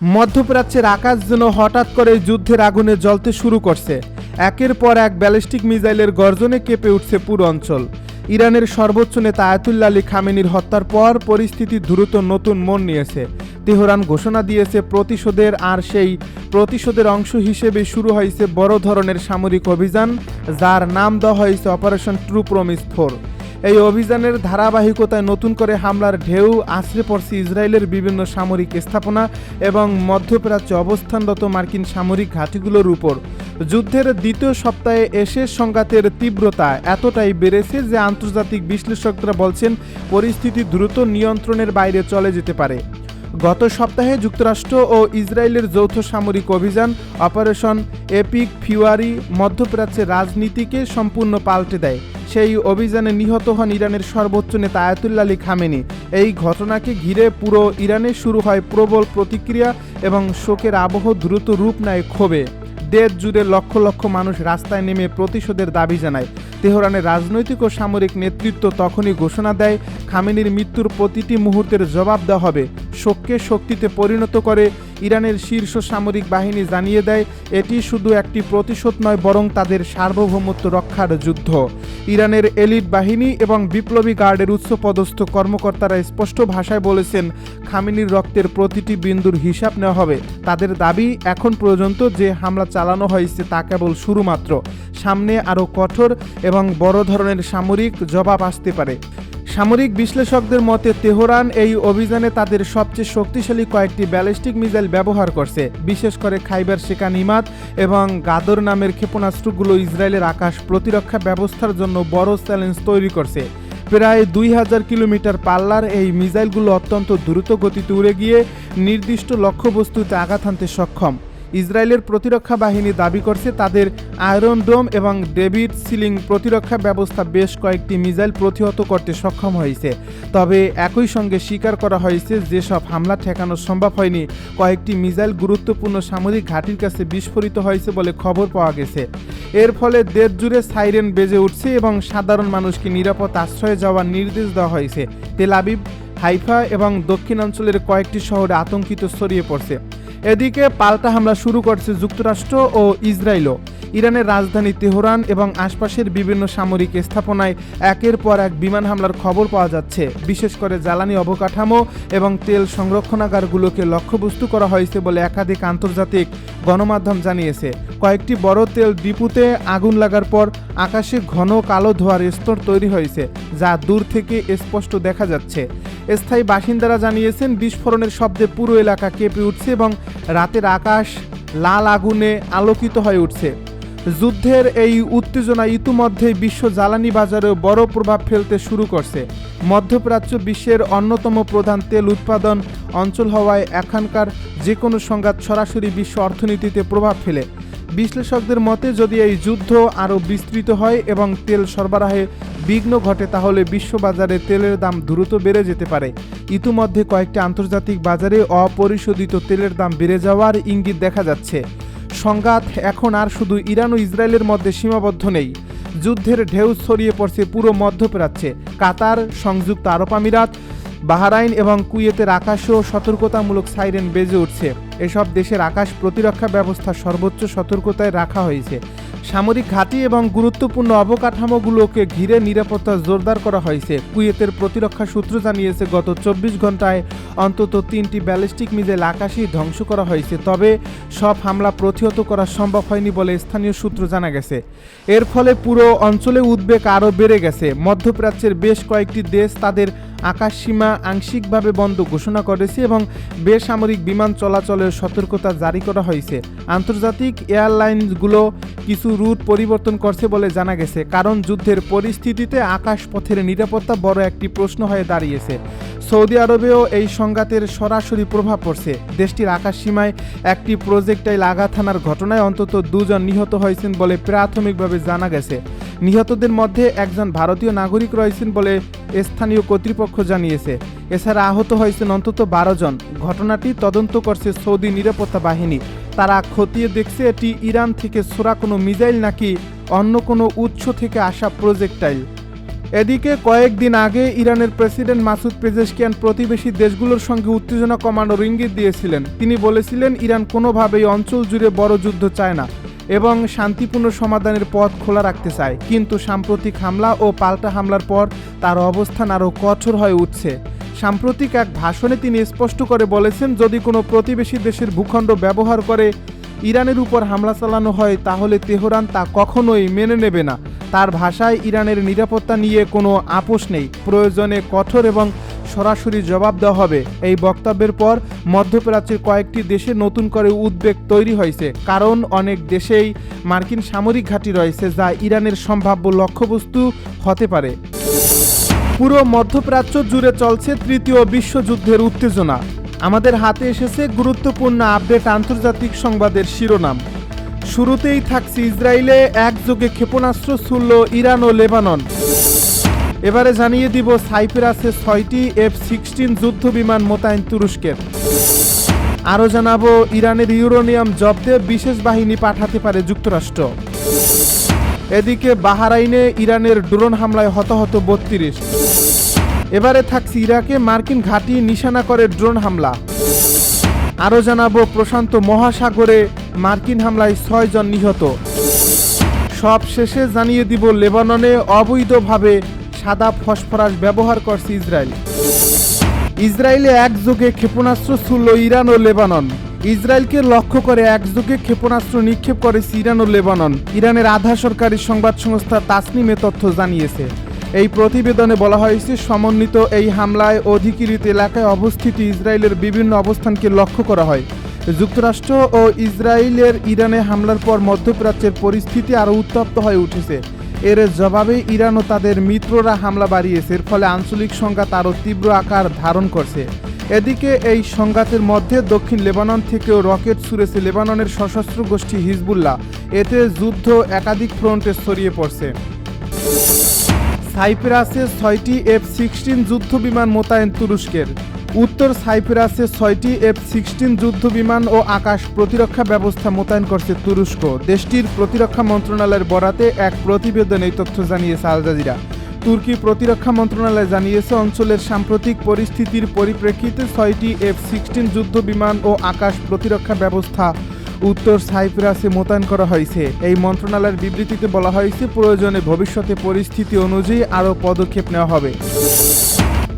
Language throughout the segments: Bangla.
মধ্যপ্রাচ্যের আকাশ যেন হঠাৎ করে যুদ্ধের আগুনে জ্বলতে শুরু করছে। একের পর এক ব্যালিস্টিক মিসাইলের গর্জনে কেঁপে উঠছে পুরো অঞ্চল। ইরানের সর্বোচ্চ নেতা আয়াতুল্লাহ আলী খামেনির হত্যার পর পরিস্থিতি দ্রুত নতুন মোড় নিয়েছে। তেহরান ঘোষণা দিয়েছে প্রতিশোধের, আর সেই প্রতিশোধের অংশ হিসেবে শুরু হয়েছে বড় ধরনের সামরিক অভিযান, যার নাম দেওয়া হয়েছে অপারেশন ট্রু প্রমিস 4। এই অভিযানের ধারাবাহিকতায় নতুন করে হামলার ঢেউ আছড়ে পড়ছে ইসরায়েলের বিভিন্ন সামরিক স্থাপনা এবং মধ্যপ্রাচ্যে অবস্থানরত মার্কিন সামরিক ঘাঁটিগুলোর উপর। যুদ্ধের দ্বিতীয় সপ্তাহে এসে সংঘাতের তীব্রতা এতটাই বেড়েছে যে আন্তর্জাতিক বিশ্লেষকরা বলছেন পরিস্থিতি দ্রুত নিয়ন্ত্রণের বাইরে চলে যেতে পারে। গত সপ্তাহে যুক্তরাষ্ট্র ও ইসরায়েলের যৌথ সামরিক অভিযান অপারেশন এপিক ফিউরি মধ্যপ্রাচ্যের রাজনীতিকে সম্পূর্ণ পাল্টে দেয়। সেই অভিযানে নিহত হন ইরানের সর্বোচ্চ নেতা আয়াতুল্লাহ আলী খামেনি। এই ঘটনাকে ঘিরে পুরো ইরানে শুরু হয় প্রবল প্রতিক্রিয়া এবং শোকের আবহ দ্রুত রূপ নেয় ক্ষোভে। দেশ জুড়ে লক্ষ লক্ষ মানুষ রাস্তায় নেমে প্রতিশোধের দাবি জানায়। তেহরানের রাজনৈতিক ও সামরিক নেতৃত্ব তখনই ঘোষণা দেয়, খামেনির মৃত্যুর প্রতিটি মুহূর্তের জবাব দেওয়া হবে। শোককে শক্তিতে পরিণত করে ইরানের শীর্ষ সামরিক বাহিনী জানিয়ে দেয়, এটি শুধু একটি প্রতিশোধ নয়, বরং তাদের সার্বভৌমত্ব রক্ষার যুদ্ধ। ইরানের এলিট বাহিনী এবং বিপ্লবী গার্ডের উচ্চপদস্থ কর্মকর্তারা স্পষ্ট ভাষায় বলেছেন, খামেনির রক্তের প্রতিটি বিন্দুর হিসাব নেওয়া হবে। তাদের দাবি, এখন পর্যন্ত যে হামলা চালানো হয়েছে তা কেবল শুরু মাত্র। সামনে আরও কঠোর এবং বড় ধরনের সামরিক জবাব আসতে পারে। সামরিক বিশ্লেষকদের মতে তেহরান এই অভিযানে তাদের সবচেয়ে শক্তিশালী কয়েকটি ব্যালিস্টিক মিসাইল ব্যবহার করছে। বিশেষ করে খাইবার শেকান ইমাদ এবং গাদর নামের ক্ষেপণাস্ত্রগুলো ইসরায়েলের আকাশ প্রতিরক্ষা ব্যবস্থার জন্য বড় চ্যালেঞ্জ তৈরি করছে। প্রায় 2000 কিলোমিটার পাল্লার এই মিসাইলগুলো অত্যন্ত দ্রুত গতিতে উড়ে গিয়ে নির্দিষ্ট লক্ষ্যবস্তুতে আঘাত হানতে সক্ষম। ইসরায়েলের প্রতিরক্ষা বাহিনী দাবি করছে তাদের আয়রন ডোম এবং ডেভিড সিলিং প্রতিরক্ষা ব্যবস্থা বেশ কয়েকটি মিসাইল প্রতিহত করতে সক্ষম হয়েছে। তবে একই সঙ্গে স্বীকার করা হয়েছে যেসব হামলা ঠেকানো সম্ভব হয়নি, কয়েকটি মিসাইল গুরুত্বপূর্ণ সামরিক ঘাঁটির কাছে বিস্ফোরিত হয়েছে বলে খবর পাওয়া গেছে। এর ফলে দেশ জুড়ে সাইরেন বেজে উঠছে এবং সাধারণ মানুষকে নিরাপদ আশ্রয়ে যাওয়ার নির্দেশ দেওয়া হয়েছে। তেল আবিব, হাইফা এবং দক্ষিণাঞ্চলের কয়েকটি শহরে আতঙ্কিত ছড়িয়ে পড়ছে। এদিকে পাল্টা হামলা শুরু করছে যুক্তরাষ্ট্র ও ইসরায়েলও। ইরানের রাজধানী তেহরান এবং আশপাশের বিভিন্ন সামরিক স্থাপনায় একের পর এক বিমান হামলার খবর পাওয়া যাচ্ছে। বিশেষ করে জ্বালানি অবকাঠামো এবং তেল সংরক্ষণাগারগুলোকে লক্ষ্যবস্তু করা হয়েছে বলে একাধিক আন্তর্জাতিক গণমাধ্যম জানিয়েছে। কয়েকটি বড় তেল ডিপুতে আগুন লাগার পর আকাশে ঘন কালো ধোঁয়ার স্তর তৈরি হয়েছে, যা দূর থেকে স্পষ্ট দেখা যাচ্ছে। স্থায়ী বাসিন্দারা জানিয়েছেন বিস্ফোরণের শব্দে পুরো এলাকা কেঁপে উঠছে এবং রাতের আকাশ লাল আগুনে আলোকিত হয়ে উঠছে। যুদ্ধের এই উত্তেজনা ইতিমধ্যেই বিশ্ব জ্বালানি বাজারেও বড় প্রভাব ফেলতে শুরু করছে। মধ্যপ্রাচ্য বিশ্বের অন্যতম প্রধান তেল উৎপাদন অঞ্চল হওয়ায় এখানকার যে কোনো সংঘাত সরাসরি বিশ্ব অর্থনীতিতে প্রভাব ফেলে। বিশ্লেষকদের মতে যদি এই যুদ্ধ আরও বিস্তৃত হয় এবং তেল সরবরাহে বিঘ্ন ঘটে, তাহলে বিশ্ববাজারে তেলের দাম দ্রুত বেড়ে যেতে পারে। ইতিমধ্যে কয়েকটি আন্তর্জাতিক বাজারে অপরিশোধিত তেলের দাম বেড়ে যাওয়ার ইঙ্গিত দেখা যাচ্ছে। সংঘাত এখন আর শুধু ইরান ও ইসরায়েলের মধ্যে সীমাবদ্ধ নেই। যুদ্ধের ঢেউ ছড়িয়ে পড়ছে পুরো মধ্যপ্রাচ্যে। কাতার, সংযুক্ত আরব আমিরাত, বাহরাইন এবং কুয়েতের আকাশেও সতর্কতামূলক সাইরেন বেজে উঠছে। এসব দেশের আকাশ প্রতিরক্ষা ব্যবস্থা সর্বোচ্চ সতর্কতায় রাখা হয়েছে। সামরিক ঘাঁটি এবং গুরুত্বপূর্ণ অবকাঠামোগুলোকে ঘিরে নিরাপত্তা জোরদার করা হয়েছে। কুয়েতের প্রতিরক্ষা সূত্র জানিয়েছে গত 24 ঘন্টায় অন্তত 3টি ব্যালিস্টিক মিসাইল আকাশেই ধ্বংস করা হয়েছে। তবে সব হামলা প্রতিহত করা সম্ভব হয়নি বলে স্থানীয় সূত্র জানা গেছে। এর ফলে পুরো অঞ্চলে উদ্বেগ আরও বেড়ে গেছে। মধ্যপ্রাচ্যের বেশ কয়েকটি দেশ তাদের আকাশসীমা আংশিকভাবে বন্ধ ঘোষণা করেছে এবং বেসামরিক বিমান চলাচলের সতর্কতা জারি করা হয়েছে। আন্তর্জাতিক এয়ারলাইন্সগুলো কিছু রুট পরিবর্তন করছে বলে জানা গেছে, কারণ যুদ্ধের পরিস্থিতিতে আকাশপথের নিরাপত্তা বড় একটি প্রশ্ন হয়ে দাঁড়িয়েছে। সৌদি আরবেও এই সংঘাতের সরাসরি প্রভাব পড়ছে। দেশটির আকাশসীমায় একটি প্রজেক্টাইল আঘাত হানার ঘটনায় অন্তত 2 জন নিহত হয়েছেন বলে প্রাথমিকভাবে জানা গেছে। নিহতদের মধ্যে একজন ভারতীয় নাগরিক রয়েছেন বলে স্থানীয় কর্তৃপক্ষ জানিয়েছে। এছাড়া আহত হয়েছেন অন্তত 12 জন। ঘটনাটি তদন্ত করছে সৌদি নিরাপত্তা বাহিনী। তারা খতিয়ে দেখছে এটি ইরান থেকে ছোড়া কোনো মিসাইল নাকি অন্য কোনো উৎস থেকে আসা প্রজেক্টাইল। এদিকে কয়েকদিন আগে ইরানের প্রেসিডেন্ট মাসুদ পেজেশকিয়ান প্রতিবেশী দেশগুলোর সঙ্গে উত্তেজনা কমানোর ইঙ্গিত দিয়েছিলেন। তিনি বলেছিলেন ইরান কোনোভাবেই অঞ্চল জুড়ে বড় যুদ্ধ চায় না এবং শান্তিপূর্ণ সমাধানের পথ খোলা রাখতে চায়। কিন্তু সাম্প্রতিক হামলা ও পাল্টা হামলার পর তার অবস্থান আরও কঠোর হয়ে উঠছে। সাম্প্রতিক এক ভাষণে তিনি স্পষ্ট করে বলেছেন, যদি কোনো প্রতিবেশী দেশের ভূখণ্ড ব্যবহার করে ইরানের উপর হামলা চালানো হয় তাহলে তেহরান তা কখনোই মেনে নেবে না। তার ভাষায়, ইরানের নিরাপত্তা নিয়ে কোনো আপোষ নেই, প্রয়োজনে কঠোর এবং সরাসরি জবাব দেওয়া হবে। এই বক্তব্যের পর মধ্যপ্রাচ্যের কয়েকটি দেশে নতুন করে উদ্বেগ তৈরি হয়েছে, কারণ অনেক দেশেই মার্কিন সামরিক ঘাঁটি রয়েছে যা ইরানের সম্ভাব্য লক্ষ্যবস্তু হতে পারে। পুরো মধ্যপ্রাচ্য জুড়ে চলছে তৃতীয় বিশ্বযুদ্ধের উত্তেজনা। আমাদের হাতে এসেছে গুরুত্বপূর্ণ আপডেট আন্তর্জাতিক সংবাদের শিরোনাম। শুরুতেই থাকছে ইসরায়েলে একযোগে ক্ষেপণাস্ত্র ছুড়ল ইরান ও লেবানন। এবারে জানিয়ে দিব সাইপ্রাসে 6টি F-16 যুদ্ধ বিমান মোতায়েন তুরস্কের। আরও জানাবো ইরানের ইউরেনিয়াম জব্দে বিশেষ বাহিনী পাঠাতে পারে যুক্তরাষ্ট্র। এদিকে বাহরাইনে ইরানের ড্রোন হামলায় হতাহত 32। এবারে থাকছে ইরাকে মার্কিন ঘাঁটি নিশানা করে ড্রোন হামলা। আরও জানাবো প্রশান্ত মহাসাগরে মার্কিন হামলায় 6 জন নিহত। সব শেষে জানিয়ে দিব লেবাননে অবৈধভাবে সাদা ফসফরাস ব্যবহার করছে ইসরায়েল। ইসরায়েলে একযোগে ক্ষেপণাস্ত্র ছুড়ল ইরান ও লেবানন। ইসরায়েলকে লক্ষ্য করে একযোগে ক্ষেপণাস্ত্র নিক্ষেপ করেছে ইরান ও লেবানন। ইরানের আধা সরকারি সংবাদ সংস্থা তাসনিম এ তথ্য জানিয়েছে। এই প্রতিবেদনে বলা হয়েছে, সমন্বিত এই হামলায় অধিকৃত এলাকায় অবস্থিত ইসরায়েলের বিভিন্ন অবস্থানকে লক্ষ্য করা হয়। যুক্তরাষ্ট্র ও ইসরায়েলের ইরানে হামলার পর মধ্যপ্রাচ্যের পরিস্থিতি আরও উত্তপ্ত হয়ে উঠেছে। এর জবাবে ইরান ও তাদের মিত্ররা হামলা বাড়িয়েছে, এর ফলে আঞ্চলিক সংঘাত আরও তীব্র আকার ধারণ করছে। এদিকে এই সংঘাতের মধ্যে দক্ষিণ লেবানন থেকেও রকেট ছুড়েছে লেবাননের সশস্ত্র গোষ্ঠী হিজবুল্লাহ। এতে যুদ্ধ একাধিক ফ্রন্টে ছড়িয়ে পড়ছে। সাইপ্রাসে 6টি F-16 যুদ্ধ বিমান মোতায়েন তুরস্কের। উত্তর সাইপ্রাসে 6টি F-16 যুদ্ধ বিমান ও আকাশ প্রতিরক্ষা ব্যবস্থা মোতায়েন করছে তুরস্ক। দেশটির প্রতিরক্ষা মন্ত্রণালয়ের বরাতে এক প্রতিবেদনে এই তথ্য জানিয়েছে আল জাজিরা। তুর্কি প্রতিরক্ষা মন্ত্রণালয় জানিয়েছে, অঞ্চলের সাম্প্রতিক পরিস্থিতির পরিপ্রেক্ষিতে 6টি F-16 যুদ্ধ বিমান ও আকাশ প্রতিরক্ষা ব্যবস্থা উত্তর সাইপ্রাসে মোতায়েন করা হয়েছে। এই মন্ত্রণালয়ের বিবৃতিতে বলা হয়েছে, প্রয়োজনে ভবিষ্যতে পরিস্থিতি অনুযায়ী আরও পদক্ষেপ নেওয়া হবে।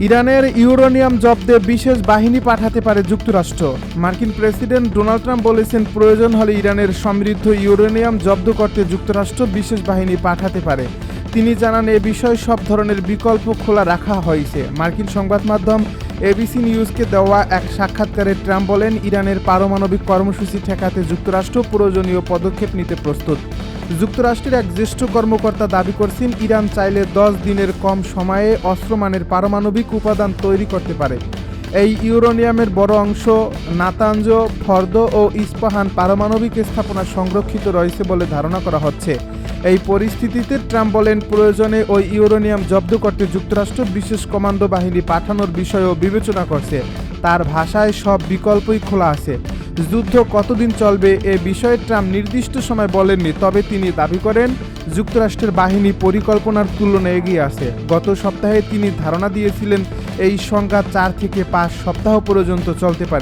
ইরানের ইউরেনিয়াম জব্দে বিশেষ বাহিনী পাঠাতে পারে যুক্তরাষ্ট্র। মার্কিন প্রেসিডেন্ট ডোনাল্ড ট্রাম্প বলেছেন, প্রয়োজন হলে ইরানের সমৃদ্ধ ইউরেনিয়াম জব্দ করতে যুক্তরাষ্ট্র বিশেষ বাহিনী পাঠাতে পারে। তিনি জানান, এ বিষয়ে সব ধরনের বিকল্প খোলা রাখা হয়েছে। মার্কিন সংবাদ মাধ্যম এবিসি নিউজকে দেওয়া এক সাক্ষাৎকারে ট্রাম্প বলেন, ইরানের পারমাণবিক কর্মসূচি ঠেকাতে যুক্তরাষ্ট্র প্রয়োজনীয় পদক্ষেপ নিতে প্রস্তুত। যুক্তরাষ্ট্রের এক জ্যেষ্ঠ কর্মকর্তা দাবি করছেন, ইরান চাইলে 10 দিনের কম সময়ে অস্ত্রমানের পারমাণবিক উপাদান তৈরি করতে পারে। এই ইউরেনিয়ামের বড় অংশ নাতাঞ্জ, ফর্দ ও ইস্পাহান পারমাণবিক স্থাপনা সংরক্ষিত রয়েছে বলে ধারণা করা হচ্ছে। এই পরিস্থিতিতে ট্রাম্প বলেন, প্রয়োজনে ওই ইউরেনিয়াম জব্দ করতে যুক্তরাষ্ট্র বিশেষ কমান্ডো বাহিনী পাঠানোর বিষয়েও বিবেচনা করছে। তার ভাষায় সব বিকল্পই খোলা আছে। যুদ্ধ কতদিন চলবে এ বিষয়ে ট্রাম্প নির্দিষ্ট সময় বলেননি, তবে তিনি দাবি করেন যুক্তরাষ্ট্রের বাহিনী পরিকল্পনার তুলনায় এগিয়ে আছে। গত সপ্তাহে তিনি ধারণা দিয়েছিলেন, এই সংঘাত 4 থেকে 5 সপ্তাহ পর্যন্ত চলতে পারে।